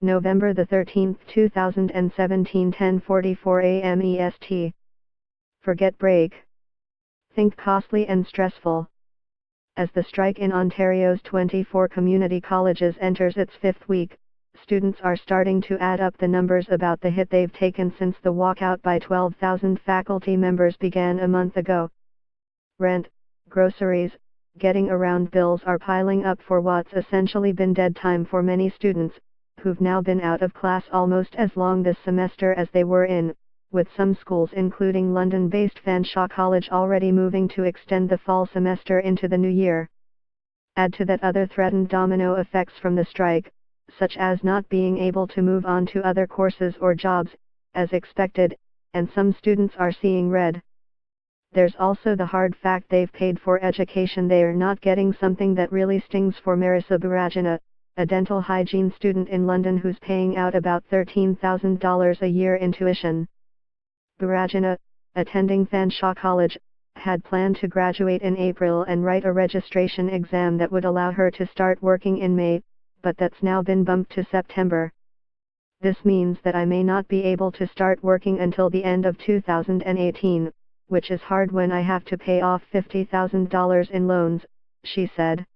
November the 13th, 2017, 10:44 a.m. EST. Forget break. Think costly and stressful. As the strike in Ontario's 24 community colleges enters its fifth week, students are starting to add up the numbers about the hit they've taken since the walkout by 12,000 faculty members began a month ago. Rent, groceries, getting around bills are piling up for what's essentially been dead time for many students, who've now been out of class almost as long this semester as they were in, with some schools including London-based Fanshawe College already moving to extend the fall semester into the new year. Add to that other threatened domino effects from the strike, such as not being able to move on to other courses or jobs, as expected, and some students are seeing red. There's also the hard fact they've paid for education they're not getting, something that really stings for Marisa Burajina, a dental hygiene student in London who's paying out about $13,000 a year in tuition. Burajina, attending Fanshawe College, had planned to graduate in April and write a registration exam that would allow her to start working in May, but that's now been bumped to September. This means that I may not be able to start working until the end of 2018, which is hard when I have to pay off $50,000 in loans, she said.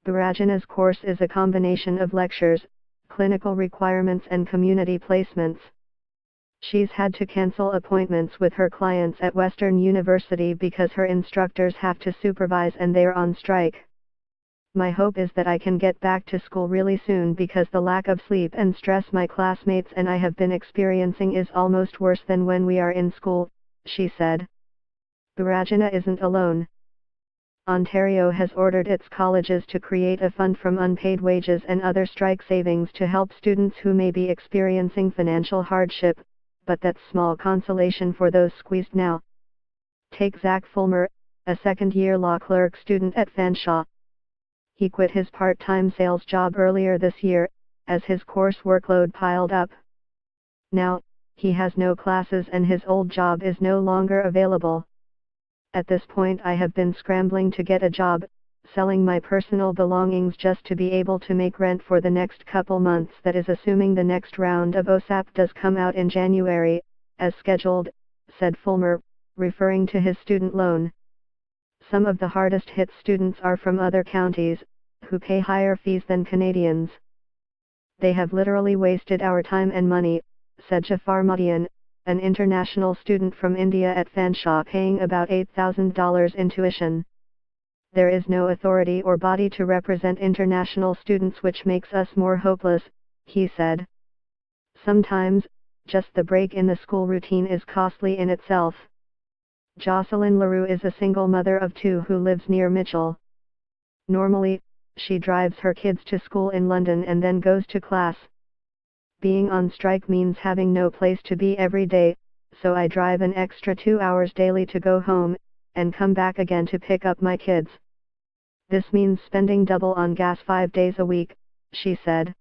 Burajina's course is a combination of lectures, clinical requirements and community placements. She's had to cancel appointments with her clients at Western University because her instructors have to supervise and they're on strike. My hope is that I can get back to school really soon because the lack of sleep and stress my classmates and I have been experiencing is almost worse than when we are in school, she said. Burajina isn't alone. Ontario has ordered its colleges to create a fund from unpaid wages and other strike savings to help students who may be experiencing financial hardship, but that's small consolation for those squeezed now. Take Zach Fulmer, a second-year law clerk student at Fanshawe. He quit his part-time sales job earlier this year, as his course workload piled up. Now, he has no classes and his old job is no longer available. At this point I have been scrambling to get a job, selling my personal belongings just to be able to make rent for the next couple months, that is assuming the next round of OSAP does come out in January, as scheduled, said Fulmer, referring to his student loan. Some of the hardest hit students are from other counties, who pay higher fees than Canadians. They have literally wasted our time and money, said Jafar Madian, an international student from India at Fanshawe paying about $8,000 in tuition. There is no authority or body to represent international students, which makes us more hopeless, he said. Sometimes, just the break in the school routine is costly in itself. Jocelyn LaRue is a single mother of two who lives near Mitchell. Normally, she drives her kids to school in London and then goes to class. Being on strike means having no place to be every day, so I drive an extra 2 hours daily to go home, and come back again to pick up my kids. This means spending double on gas 5 days a week, she said.